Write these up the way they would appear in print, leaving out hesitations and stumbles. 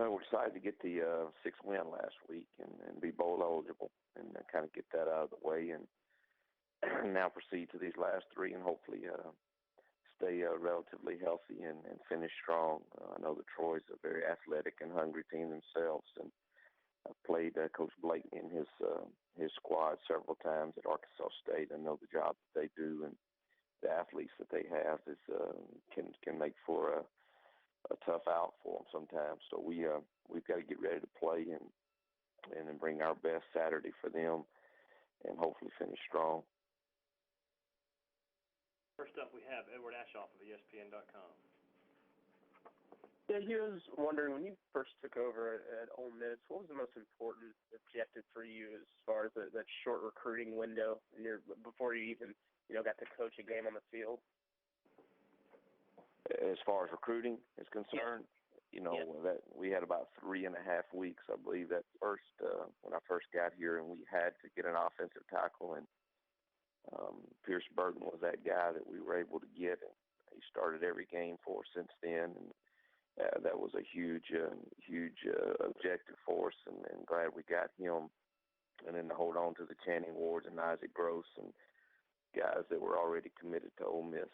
We're excited to get the 6th win last week and be bowl eligible and kind of get that out of the way and now proceed to these last 3 and hopefully stay relatively healthy and finish strong. I know that Troy's a very athletic and hungry team themselves, and I've played Coach Blake in his squad several times at Arkansas State. I know the job that they do and the athletes that they have is can make for a tough out for them sometimes. So we've got to get ready to play and bring our best Saturday for them and hopefully finish strong. First up, we have Edward Ashoff of ESPN.com. Yeah, he was wondering, when you first took over at Ole Miss, what was the most important objective for you as far as that short recruiting window before you even got to coach a game on the field? As far as recruiting is concerned, that we had about 3.5 weeks, I believe, that first when I first got here, and we had to get an offensive tackle, and Pierce Burton was that guy that we were able to get, and he started every game for us since then, and that was a huge objective for us, and glad we got him, and then to hold on to the Channing Wards and Isaac Gross and guys that were already committed to Ole Miss.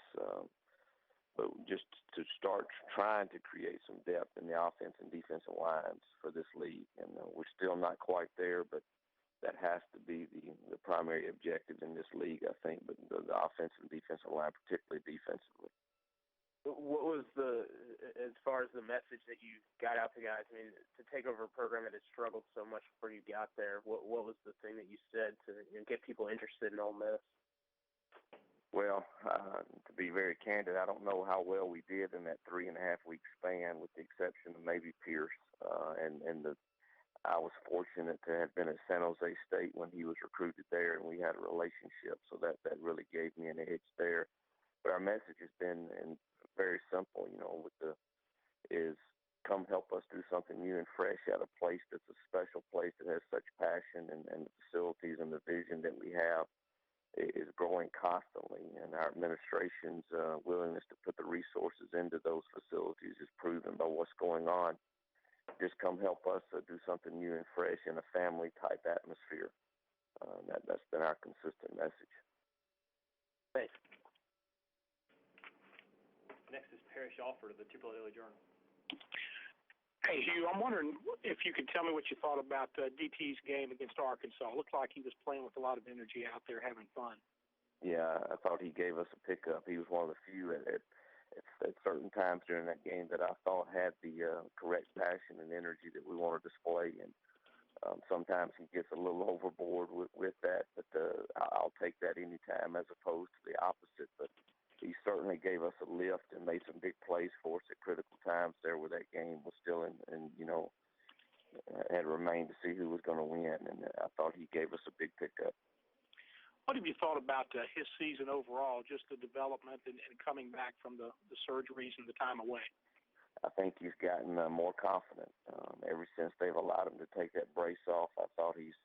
But just to start trying to create some depth in the offense and defensive lines for this league. And we're still not quite there, but that has to be the primary objective in this league, I think, but the offensive and defensive line, particularly defensively. What was as far as the message that you got out to guys, I mean, to take over a program that had struggled so much before you got there, what was the thing that you said to get people interested in Ole Miss? Well, to be very candid, I don't know how well we did in that 3.5 week span, with the exception of maybe Pierce. I was fortunate to have been at San Jose State when he was recruited there, and we had a relationship, so that really gave me an edge there. But our message has been very simple, is come help us do something new and fresh at a place that's a special place that has such passion, and the facilities and the vision that we have is growing constantly, and our administration's willingness to put the resources into those facilities is proven by what's going on. Just come help us do something new and fresh in a family-type atmosphere. That's been our consistent message. Thanks. Next is Parrish Alford of the Tupelo Daily Journal. Hey, Hugh, I'm wondering if you could tell me what you thought about DT's game against Arkansas. It looked like he was playing with a lot of energy out there, having fun. Yeah, I thought he gave us a pickup. He was one of the few at certain times during that game that I thought had the correct passion and energy that we want to display. And sometimes he gets a little overboard with that, but I'll take that anytime as opposed to the opposite. But he certainly gave us a lift and made some big plays for us at critical times there where that game was still had remained to see who was going to win. And I thought he gave us a big pickup. What have you thought about his season overall, just the development and coming back from the surgeries and the time away? I think he's gotten more confident ever since they've allowed him to take that brace off. I thought he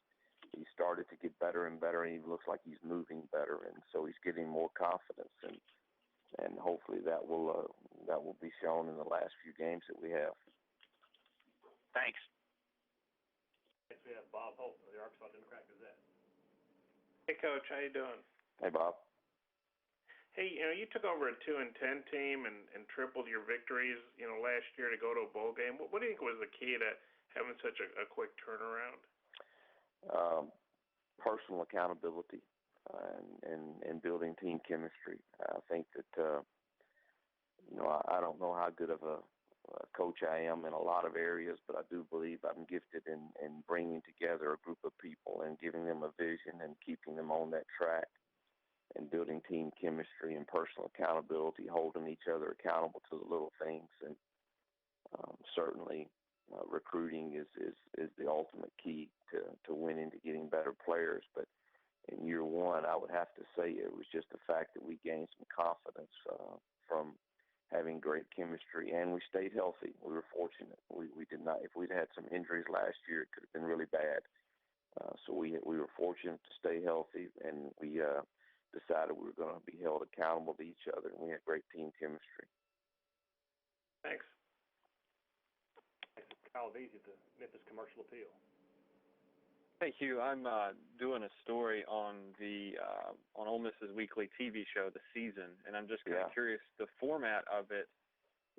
started to get better and better, and he looks like he's moving better, and so he's getting more confidence, and hopefully that will be shown in the last few games that we have. Thanks. Next we have Bob Holt of the Arkansas Democrat Gazette. Hey, Coach, how you doing? Hey, Bob. Hey, you took over a 2-10 team and tripled your victories, last year to go to a bowl game. What do you think was the key to having such a quick turnaround? Personal accountability and building team chemistry. I think that I don't know how good of a coach I am in a lot of areas, but I do believe I'm gifted in bringing together a group of people and giving them a vision and keeping them on that track and building team chemistry and personal accountability, holding each other accountable to the little things. And certainly recruiting is the ultimate key to winning, to getting better players. But in year one, I would have to say it was just the fact that we gained some confidence from having great chemistry, and we stayed healthy. We were fortunate. We did not. If we'd had some injuries last year, it could have been really bad. So we were fortunate to stay healthy, and we decided we were going to be held accountable to each other, and we had great team chemistry. Thanks. Kyle Kyle Veazey of the Memphis Commercial Appeal. Hey Hugh, I'm doing a story on the on Ole Miss's weekly TV show, The Season, and I'm just kind of curious the format of it.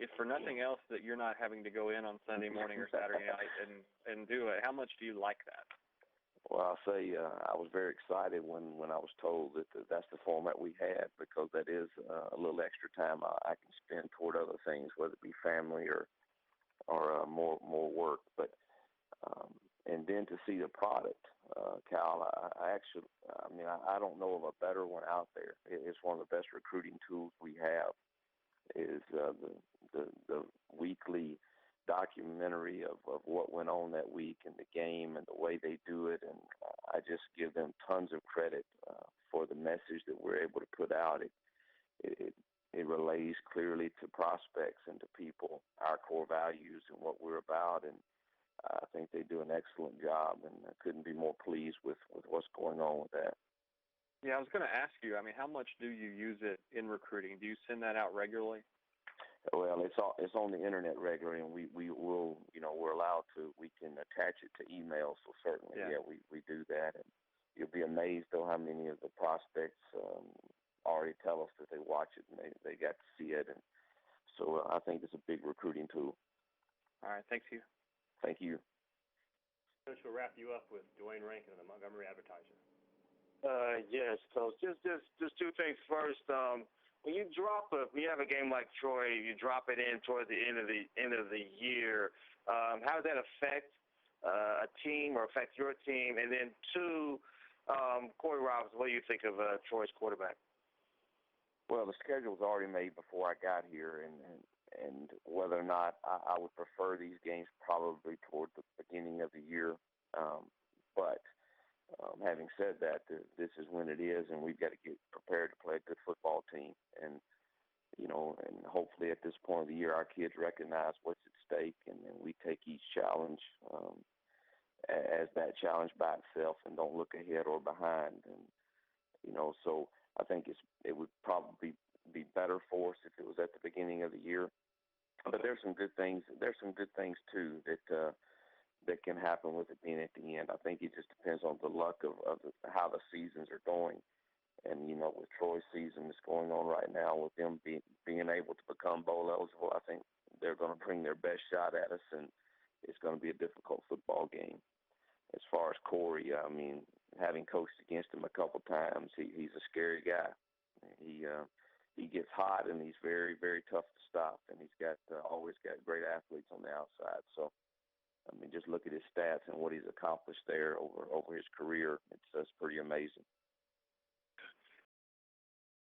If for nothing else that you're not having to go in on Sunday morning or Saturday night and do it, how much do you like that? Well, I'll say I was very excited when I was told that that's the format we had, because that is a little extra time I can spend toward other things, whether it be family or more work. But and then to see the product, Cal, I don't know of a better one out there. It's one of the best recruiting tools we have. Is the weekly documentary of what went on that week and the game and the way they do it, and I just give them tons of credit for the message that we're able to put out. It relays clearly to prospects and to people our core values and what we're about, and I think they do an excellent job, and I couldn't be more pleased with what's going on with that. Yeah, I was going to ask you, how much do you use it in recruiting? Do you send that out regularly? Well, it's on the internet regularly, and we will, we're allowed to. We can attach it to email, so certainly, we do that. And you'll be amazed though how many of the prospects already tell us that they watch it and they got to see it, and so I think it's a big recruiting tool. All right, thanks, Hugh. Thank you. Coach, we'll wrap you up with Dwayne Rankin of the Montgomery Advertiser. Yes, Coach. Just two things. First, when you have a game like Troy, you drop it in toward the end of the year. How does that affect a team or affect your team? And then two, Corey Robinson, what do you think of Troy's quarterback? Well, the schedule was already made before I got here, and whether or not I would prefer these games probably toward the beginning of the year, but. Having said that, this is when it is, and we've got to get prepared to play a good football team. And, and hopefully at this point of the year, our kids recognize what's at stake, and we take each challenge as that challenge by itself and don't look ahead or behind. And, so I think it would probably be better for us if it was at the beginning of the year. But there's some good things. There's some good things, too, that can happen with it being at the end. I think it just depends on the luck of how the seasons are going. And, with Troy's season that's going on right now, with them being able to become bowl eligible, I think they're going to bring their best shot at us, and it's going to be a difficult football game. As far as Corey, having coached against him a couple times, he's a scary guy. He gets hot, and he's very, very tough to stop, and he's always got great athletes on the outside. So, just look at his stats and what he's accomplished there over his career. It's pretty amazing.